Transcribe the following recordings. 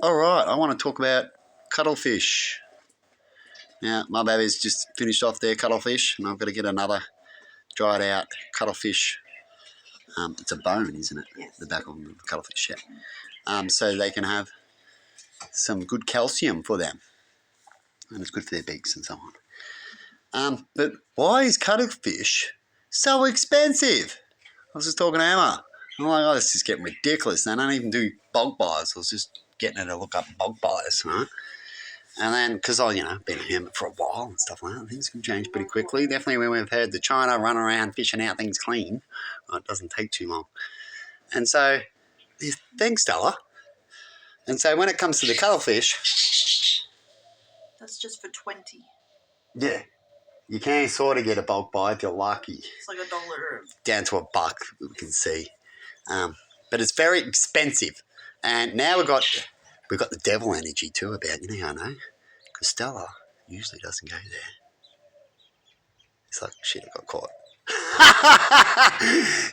All right, I want to talk about cuttlefish. Now, my baby's just finished off their cuttlefish, and I've got to get another dried out cuttlefish. It's a bone, isn't it? Yes. The back of the cuttlefish, yeah. So they can have some good calcium for them, and it's good for their beaks and so on. But why is cuttlefish so expensive? I was just talking to Emma. I'm like, oh, this is getting ridiculous. They don't even do bulk buys. I was just getting her to look up bulk buys, right? And then, because I've been a hermit for a while and stuff like that, things can change pretty quickly. Definitely when we've heard the China run around fishing out things clean, it doesn't take too long. And so, thanks, Stella. And so when it comes to the cuttlefish... That's just for 20. Yeah. You can sort of get a bulk buy if you're lucky. It's like $1. Down to $1, we can see. But it's very expensive. And now we've got the devil energy too about, I know. Because Stella usually doesn't go there. It's like, shit, I got caught.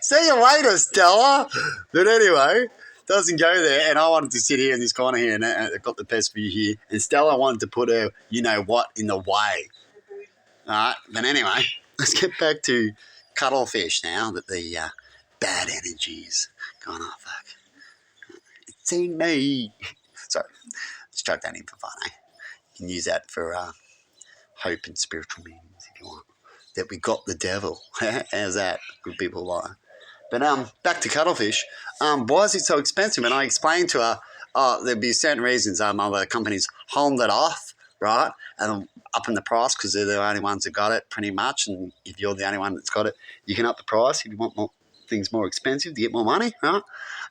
See you later, Stella. But anyway, doesn't go there. And I wanted to sit here in this corner here, and I've got the best view here. And Stella wanted to put her, you-know-what, in the way. All right, but anyway, let's get back to cuttlefish now that the bad energy's gone off. Fuck. It's in me. Sorry, let's chuck that in for fun, eh? You can use that for hope and spiritual meanings if you want. That we got the devil. How's that? Good people like. But back to cuttlefish. Why is it so expensive? And I explained to her, there'd be certain reasons. Other companies holding it off, right? And up in the price because they're the only ones that got it pretty much. And if you're the only one that's got it, you can up the price if you want things more expensive to get more money, right?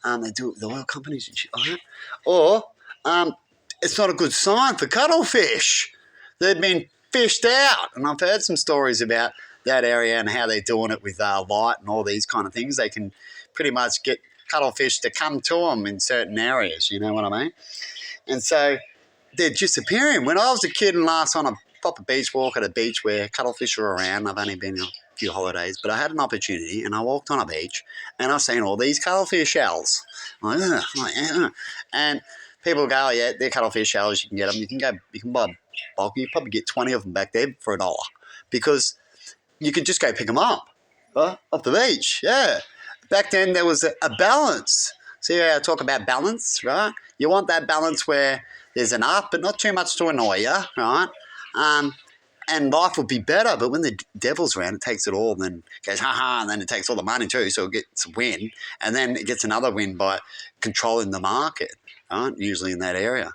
They do it with the oil companies and shit like that. Or it's not a good sign for cuttlefish. They've been fished out. And I've heard some stories about that area and how they're doing it with light and all these kind of things. They can pretty much get cuttlefish to come to them in certain areas, you know what I mean? And so they're disappearing. When I was a kid and last on a proper beach walk at a beach where cuttlefish are around, I've only been a few holidays, but I had an opportunity and I walked on a beach and I've seen all these cuttlefish shells. I'm like, and people go, oh, yeah, they're cuttlefish shells. You can get them. You can buy bulk. You probably get 20 of them back there for $1 because you could just go pick them up off the beach. Yeah. Back then there was a balance. See how I talk about balance, right? You want that balance where there's enough, but not too much to annoy you, right? And life will be better. But when the devil's around, it takes it all and then goes, ha-ha, and then it takes all the money too, so it gets a win. And then it gets another win by controlling the market, right? Usually in that area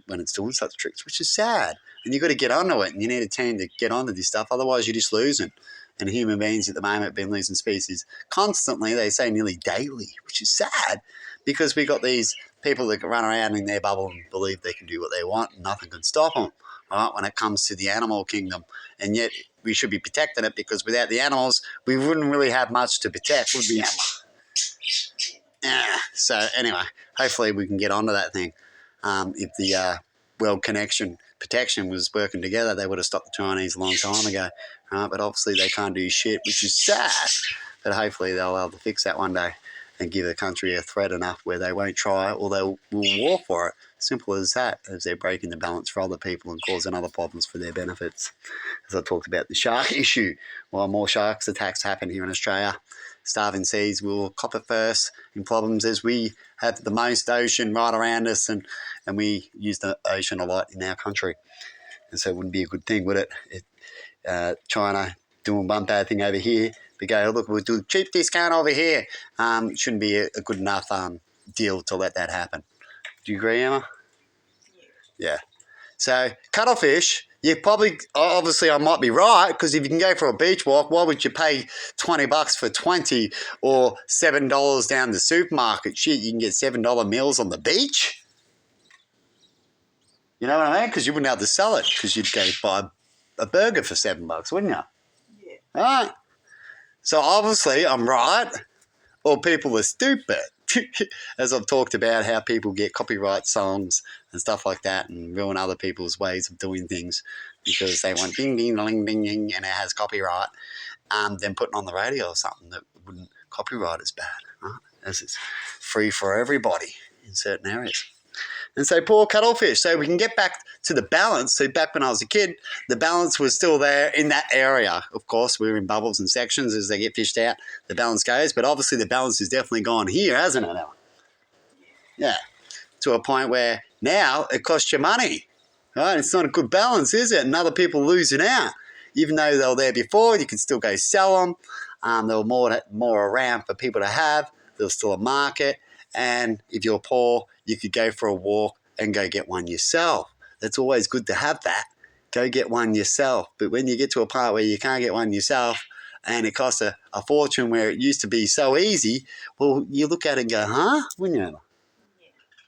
when it's doing such tricks, which is sad. And you've got to get onto it, and you need a team to get onto this stuff. Otherwise, you're just losing. And human beings at the moment have been losing species constantly, they say nearly daily, which is sad because we got these people that can run around in their bubble and believe they can do what they want and nothing can stop them, right, when it comes to the animal kingdom. And yet we should be protecting it because without the animals, we wouldn't really have much to protect, would we, Emma? Yeah. So anyway, hopefully we can get onto that thing. If the World Protection was working together, they would have stopped the Chinese a long time ago. Right? But obviously they can't do shit, which is sad. But hopefully they'll be able to fix that one day and give the country a threat enough where they won't try or they will war for it. Simple as that, as they're breaking the balance for other people and causing other problems for their benefits. As I talked about the shark issue, while more sharks attacks happen here in Australia, starving seas will cop it first in problems as we have the most ocean right around us and we use the ocean a lot in our country. And so it wouldn't be a good thing, would it? China doing one bad thing over here, we go, look, we'll do a cheap discount over here. It shouldn't be a good enough deal to let that happen. Do you agree, Emma? Yeah. So cuttlefish, you probably, obviously I might be right, because if you can go for a beach walk, why would you pay $20 for 20 or $7 down the supermarket? Shit, you can get $7 meals on the beach. You know what I mean? Because you wouldn't have to sell it because you'd go buy a burger for $7, wouldn't you? Yeah. All right. So obviously I'm right, or people are stupid. As I've talked about how people get copyright songs and stuff like that and ruin other people's ways of doing things because they want ding, ding, ding, ding, ding, and it has copyright, then putting on the radio or something that wouldn't copyright as bad, right? As it's free for everybody in certain areas. And so poor cuttlefish. So we can get back to the balance. So back when I was a kid, the balance was still there in that area. Of course, we're in bubbles and sections as they get fished out. The balance goes. But obviously the balance is definitely gone here, hasn't it, Alan? Yeah. To a point where now it costs you money. Right? It's not a good balance, is it? And other people losing out. Even though they were there before, you can still go sell them. There were more around for people to have. There was still a market. And if you're poor, you could go for a walk and go get one yourself. It's always good to have that. Go get one yourself. But when you get to a part where you can't get one yourself and it costs a fortune where it used to be so easy, well, you look at it and go, huh? Wouldn't you?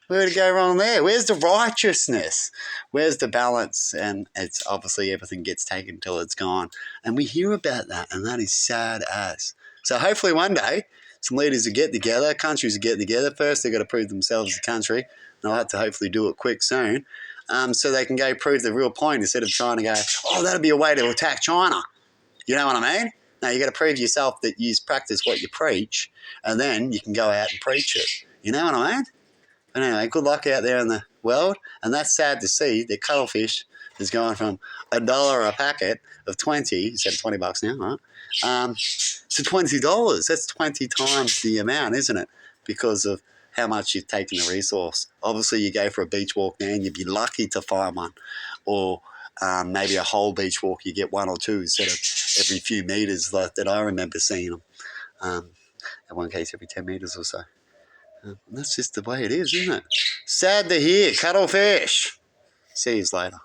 Where'd it go wrong there? Where's the righteousness? Where's the balance? And it's obviously everything gets taken till it's gone. And we hear about that, and that is sad as. So hopefully one day some leaders will get together, countries will get together. First they've got to prove themselves as a country. They'll have to hopefully do it quick soon. So they can go prove the real point instead of trying to go, oh, that'll be a way to attack China. You know what I mean? No, you got to prove yourself that you practice what you preach, and then you can go out and preach it. You know what I mean? But anyway, good luck out there in the world. And that's sad to see that cuttlefish has gone from $1 a packet of 20, instead of $20 now, right? To $20. That's 20 times the amount, isn't it? Because of how much you've taken the resource. Obviously, you go for a beach walk now and you'd be lucky to find one. Or maybe a whole beach walk, you get one or two instead of every few metres that I remember seeing them. In one case, every 10 metres or so. That's just the way it is, isn't it? Sad to hear. Cuttlefish. See you later.